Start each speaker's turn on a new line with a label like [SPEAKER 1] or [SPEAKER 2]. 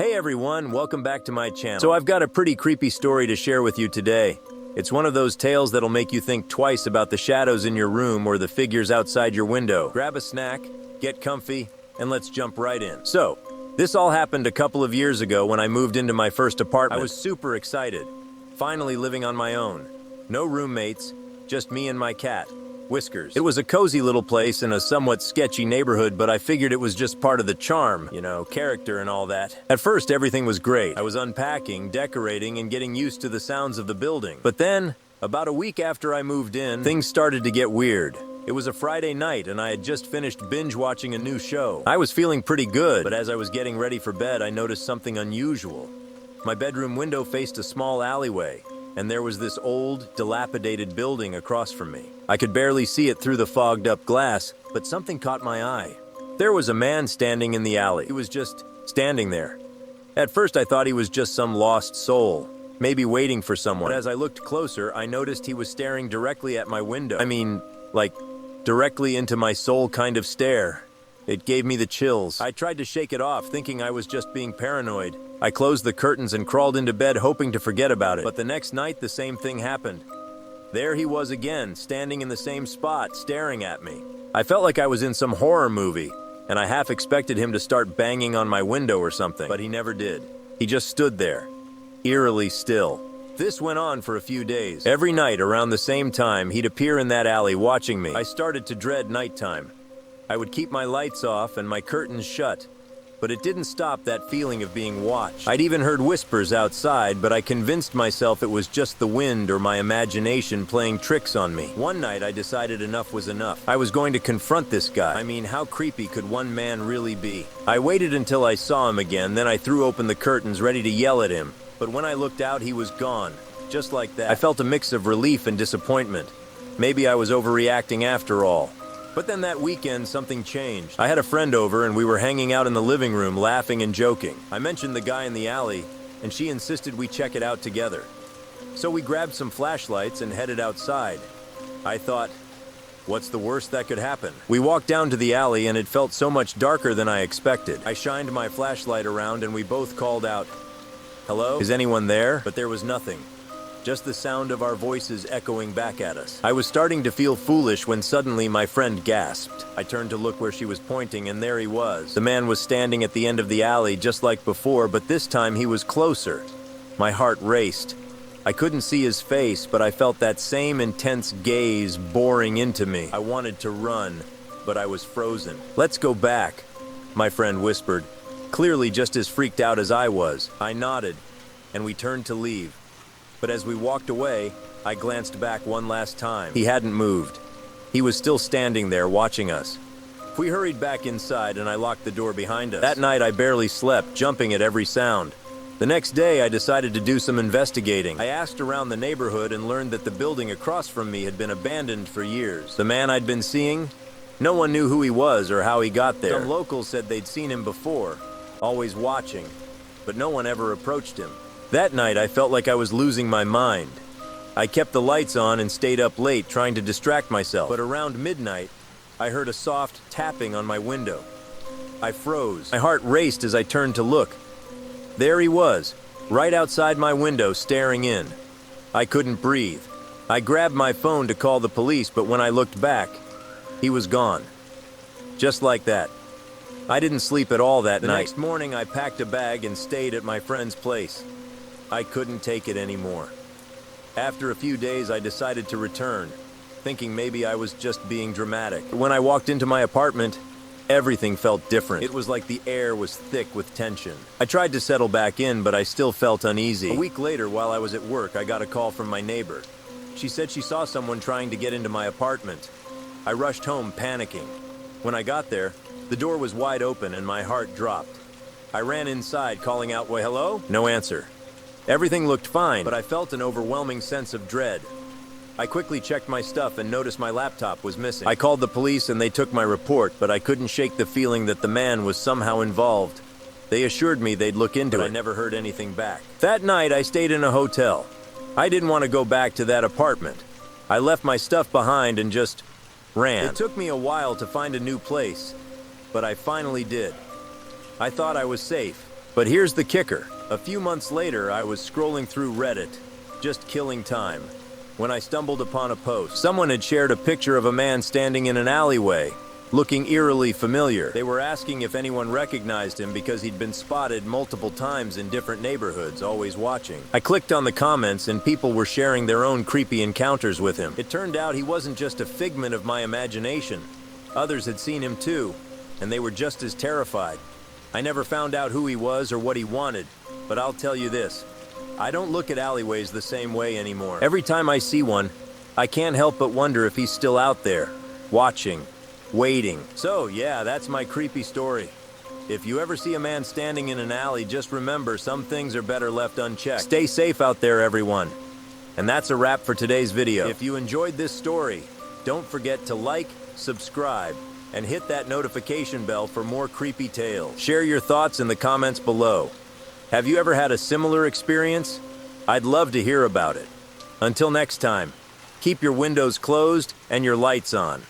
[SPEAKER 1] Hey everyone, welcome back to my channel. So I've got a pretty creepy story to share with you today. It's one of those tales that'll make you think twice about the shadows in your room or the figures outside your window. Grab a snack, get comfy, and let's jump right in. So, this all happened a couple of years ago when I moved into my first apartment. I was super excited, finally living on my own. No roommates, just me and my cat, Whiskers. It was a cozy little place in a somewhat sketchy neighborhood, but I figured it was just part of the charm, character and all that. At first, everything was great. I was unpacking, decorating, and getting used to the sounds of the building. But then, about a week after I moved in, things started to get weird. It was a Friday night, and I had just finished binge-watching a new show. I was feeling pretty good, but as I was getting ready for bed, I noticed something unusual. My bedroom window faced a small alleyway, and there was this old, dilapidated building across from me. I could barely see it through the fogged-up glass, but something caught my eye. There was a man standing in the alley. He was just standing there. At first, I thought he was just some lost soul, maybe waiting for someone. But as I looked closer, I noticed he was staring directly at my window. Like, directly into my soul kind of stare. It gave me the chills. I tried to shake it off, thinking I was just being paranoid. I closed the curtains and crawled into bed, hoping to forget about it. But the next night, the same thing happened. There he was again, standing in the same spot, staring at me. I felt like I was in some horror movie, and I half expected him to start banging on my window or something, but he never did. He just stood there, eerily still. This went on for a few days. Every night, around the same time, he'd appear in that alley watching me. I started to dread nighttime. I would keep my lights off and my curtains shut, but it didn't stop that feeling of being watched. I'd even heard whispers outside, but I convinced myself it was just the wind or my imagination playing tricks on me. One night, I decided enough was enough. I was going to confront this guy. How creepy could one man really be? I waited until I saw him again, then I threw open the curtains, ready to yell at him. But when I looked out, he was gone. Just like that. I felt a mix of relief and disappointment. Maybe I was overreacting after all. But then that weekend, something changed. I had a friend over and we were hanging out in the living room, laughing and joking. I mentioned the guy in the alley, and she insisted we check it out together. So we grabbed some flashlights and headed outside. I thought, what's the worst that could happen? We walked down to the alley and it felt so much darker than I expected. I shined my flashlight around and we both called out, "Hello? Is anyone there?" But there was nothing. Just the sound of our voices echoing back at us. I was starting to feel foolish when suddenly my friend gasped. I turned to look where she was pointing, and there he was. The man was standing at the end of the alley just like before, but this time he was closer. My heart raced. I couldn't see his face, but I felt that same intense gaze boring into me. I wanted to run, but I was frozen. "Let's go back," my friend whispered, clearly just as freaked out as I was. I nodded, and we turned to leave. But as we walked away, I glanced back one last time. He hadn't moved. He was still standing there watching us. We hurried back inside and I locked the door behind us. That night I barely slept, jumping at every sound. The next day I decided to do some investigating. I asked around the neighborhood and learned that the building across from me had been abandoned for years. The man I'd been seeing, no one knew who he was or how he got there. Some locals said they'd seen him before, always watching, but no one ever approached him. That night, I felt like I was losing my mind. I kept the lights on and stayed up late trying to distract myself. But around midnight, I heard a soft tapping on my window. I froze. My heart raced as I turned to look. There he was, right outside my window, staring in. I couldn't breathe. I grabbed my phone to call the police, but when I looked back, he was gone. Just like that. I didn't sleep at all that night. The next morning, I packed a bag and stayed at my friend's place. I couldn't take it anymore. After a few days, I decided to return, thinking maybe I was just being dramatic. When I walked into my apartment, everything felt different. It was like the air was thick with tension. I tried to settle back in, but I still felt uneasy. A week later, while I was at work, I got a call from my neighbor. She said she saw someone trying to get into my apartment. I rushed home, panicking. When I got there, the door was wide open and my heart dropped. I ran inside, calling out, "Well, hello?" No answer. Everything looked fine, but I felt an overwhelming sense of dread. I quickly checked my stuff and noticed my laptop was missing. I called the police and they took my report, but I couldn't shake the feeling that the man was somehow involved. They assured me they'd look into it, but I never heard anything back. That night, I stayed in a hotel. I didn't want to go back to that apartment. I left my stuff behind and just ran. It took me a while to find a new place, but I finally did. I thought I was safe, But here's the kicker. A few months later, I was scrolling through Reddit, just killing time, when I stumbled upon a post. Someone had shared a picture of a man standing in an alleyway, looking eerily familiar. They were asking if anyone recognized him because he'd been spotted multiple times in different neighborhoods, always watching. I clicked on the comments and people were sharing their own creepy encounters with him. It turned out he wasn't just a figment of my imagination. Others had seen him too, and they were just as terrified. I never found out who he was or what he wanted, but I'll tell you this. I don't look at alleyways the same way anymore. Every time I see one, I can't help but wonder if he's still out there, watching, waiting. So yeah, that's my creepy story. If you ever see a man standing in an alley, just remember some things are better left unchecked. Stay safe out there, everyone. And that's a wrap for today's video. If you enjoyed this story, don't forget to like, subscribe, and hit that notification bell for more creepy tales. Share your thoughts in the comments below. Have you ever had a similar experience? I'd love to hear about it. Until next time, keep your windows closed and your lights on.